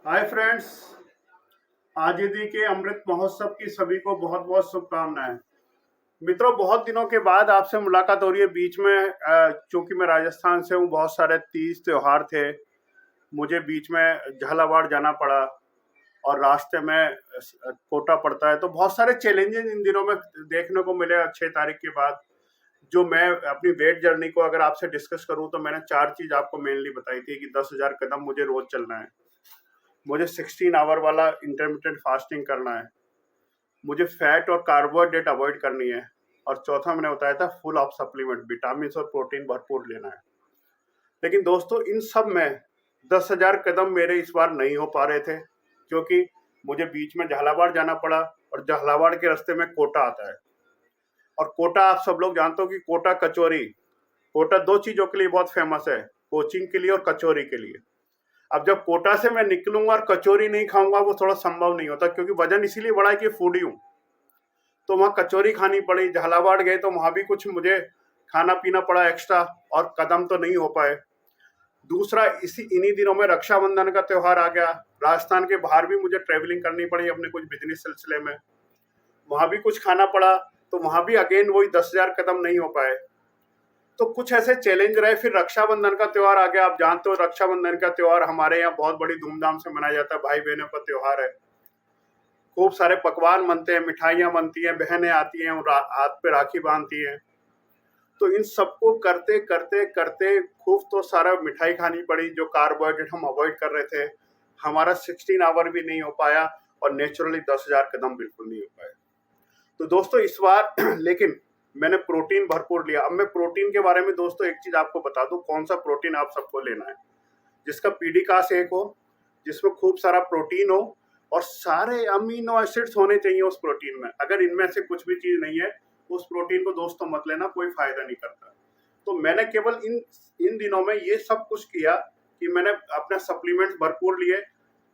Hi friends, आज़ादी के अमृत महोत्सव की सभी को बहुत बहुत शुभकामनाएं। मित्रों, बहुत दिनों के बाद आपसे मुलाकात हो रही है। बीच में चूंकि मैं राजस्थान से हूँ, बहुत सारे तीज त्योहार थे, मुझे बीच में झालावाड़ जाना पड़ा और रास्ते में कोटा पड़ता है, तो बहुत सारे चैलेंजेस इन दिनों में देखने को मिले 6 तारीख के बाद। जो मैं अपनी वेट जर्नी को अगर आपसे डिस्कस करूं तो मैंने 4 चीज आपको मेनली बताई थी कि 10,000 कदम मुझे रोज चलना है, मुझे 16 आवर वाला इंटरमिटेंट फास्टिंग करना है, मुझे फैट और कार्बोहाइड्रेट अवॉइड करनी है, और चौथा मैंने बताया था फुल ऑफ सप्लीमेंट, विटामिन और प्रोटीन भरपूर लेना है। लेकिन दोस्तों, इन सब में 10,000 कदम मेरे इस बार नहीं हो पा रहे थे, क्योंकि मुझे बीच में झालावाड़ जाना पड़ा, और झालावाड़ के रास्ते में कोटा आता है। और कोटा आप सब लोग जानते हो कि कोटा कचौरी, कोटा 2 चीजों के लिए बहुत फेमस है, कोचिंग के लिए और कचौरी के लिए। अब जब कोटा से मैं निकलूंगा और कचौरी नहीं खाऊंगा, वो थोड़ा संभव नहीं होता, क्योंकि वजन इसीलिए बढ़ा है कि फूडी हूं। तो वहां कचौरी खानी पड़ी। झालावाड़ गए तो वहां भी कुछ मुझे खाना पीना पड़ा एक्स्ट्रा, और कदम तो नहीं हो पाए। दूसरा, इन्हीं दिनों में रक्षाबंधन का त्योहार आ गया। राजस्थान के बाहर भी मुझे ट्रेवलिंग करनी पड़ी अपने कुछ बिजनेस सिलसिले में, वहां भी कुछ खाना पड़ा, तो वहां भी अगेन वही 10,000 कदम नहीं हो पाए। तो कुछ ऐसे चैलेंज रहे। फिर रक्षाबंधन का त्योहार आ गया। आप जानते हो रक्षाबंधन का त्योहार हमारे यहाँ बहुत बड़ी धूमधाम से मनाया जाता है, भाई बहनों का त्योहार है। खूब सारे पकवान बनते हैं, मिठाइयां बनती हैं, बहनें आती हैं और हाथ पे राखी बांधती हैं। तो इन सबको करते करते करते खूब तो सारा मिठाई खानी पड़ी, जो कार्बोहाइड्रेट हम अवॉइड कर रहे थे। हमारा 16 आवर भी नहीं हो पाया, और नेचुरली 10,000 कदम बिल्कुल नहीं हो पाए। तो दोस्तों, इस बार लेकिन मैंने प्रोटीन भरपूर लिया। अब मैं प्रोटीन के बारे में दोस्तों एक चीज आपको बता दूं, कौन सा प्रोटीन आप सबको लेना है। जिसका पीडीकास 1 हो, जिसमें खूब सारा प्रोटीन हो, और सारे अमीनो एसिड्स होने चाहिए उस प्रोटीन में। अगर इनमें से कुछ भी चीज नहीं है, उस प्रोटीन को दोस्तों मत लेना, कोई फायदा नहीं करता। तो मैंने केवल इन दिनों में ये सब कुछ किया कि मैंने अपने सप्लीमेंट्स भरपूर लिए,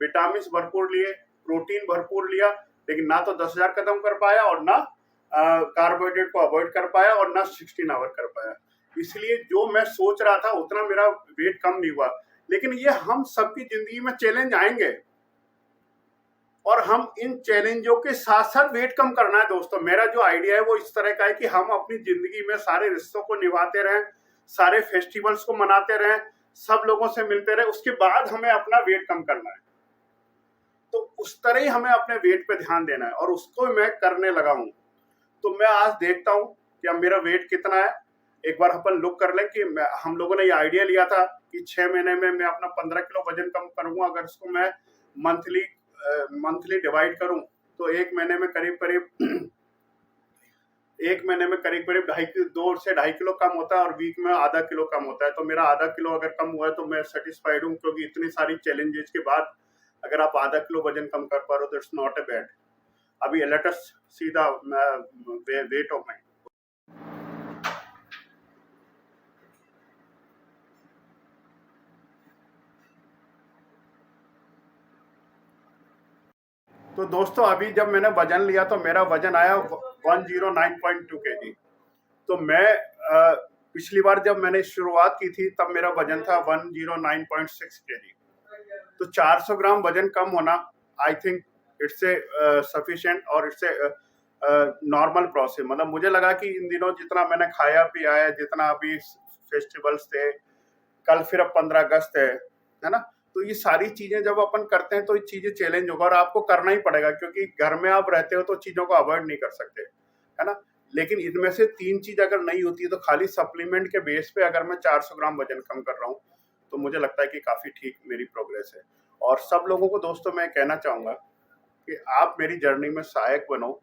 विटामिन भरपूर लिए, प्रोटीन भरपूर लिया, लेकिन ना तो 10,000 कदम कर पाया, और ना कार्बोहाइड्रेट को अवॉइड कर पाया, और ना 16 आवर कर पाया। इसलिए जो मैं सोच रहा था उतना मेरा वेट कम नहीं हुआ। लेकिन ये हम सबकी जिंदगी में चैलेंज आएंगे, और हम इन चैलेंजों के साथ साथ वेट कम करना है। दोस्तों, मेरा जो आइडिया है वो इस तरह का है कि हम अपनी जिंदगी में सारे रिश्तों को निभाते रहें, सारे फेस्टिवल्स को मनाते रहें, सब लोगों से मिलते रहे, उसके बाद हमें अपना वेट कम करना है। तो उस तरह ही हमें अपने वेट पे ध्यान देना है, और उसको मैं करने लगा हूं। तो मैं आज देखता हूं कि अब मेरा वेट कितना है। एक बार अपन लुक कर लें कि हम लोगों ने ये आइडिया लिया था कि 6 महीने में मैं अपना 15 किलो वजन कम करूंगा। अगर इसको मैं मंथली डिवाइड करूं, तो एक महीने में करीब करीब एक महीने में करीब करीब 2 से 2.5 किलो कम होता है, और वीक में आधा किलो कम होता है। तो मेरा आधा किलो अगर कम हुआ है तो मैं सेटिस्फाइड हूँ, क्योंकि इतनी सारी चैलेंजेस के बाद अगर आप आधा किलो वजन कम कर पा रहे हो तो इट्स नॉट ए बैड। अभी let us see the weight of my. तो दोस्तों, अभी जब मैंने वजन लिया तो मेरा वजन आया 109.2 kg। तो मैं पिछली बार जब मैंने शुरुआत की थी तब मेरा वजन था 109.6 kg। तो 400 ग्राम वजन कम होना, I think it's a sufficient, और इट्स ए नॉर्मल प्रोसेस। मतलब मुझे लगा कि इन दिनों जितना मैंने खाया पिया है, जितना अभी फेस्टिवल्स थे, कल फिर अब 15 अगस्त है ना। तो ये सारी चीजें जब अपन करते हैं तो ये चीजें चैलेंज होगा, और आपको करना ही पड़ेगा, क्योंकि घर में आप रहते हो तो चीजों को अवॉइड नहीं कर सकते, है ना। लेकिन इनमें से 3 चीज अगर नहीं होती तो खाली सप्लीमेंट के बेस पे अगर मैं 400 ग्राम वजन कम कर रहा हूँ, तो मुझे लगता है कि काफी ठीक मेरी प्रोग्रेस है। और सब लोगों को दोस्तों मैं कहना चाहूंगा कि आप मेरी जर्नी में सहायक बनो।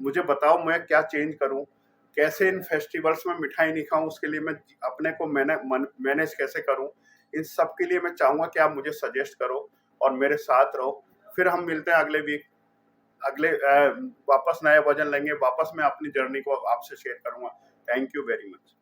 मुझे बताओ मैं क्या चेंज करूं, कैसे इन फेस्टिवल्स में मिठाई नहीं खाऊं, उसके लिए मैं अपने को मैनेज कैसे करूं। इन सब के लिए मैं चाहूंगा कि आप मुझे सजेस्ट करो और मेरे साथ रहो। फिर हम मिलते हैं अगले वीक, वापस नए वजन लेंगे, वापस मैं अपनी जर्नी को आपसे शेयर करूंगा। Thank you very much.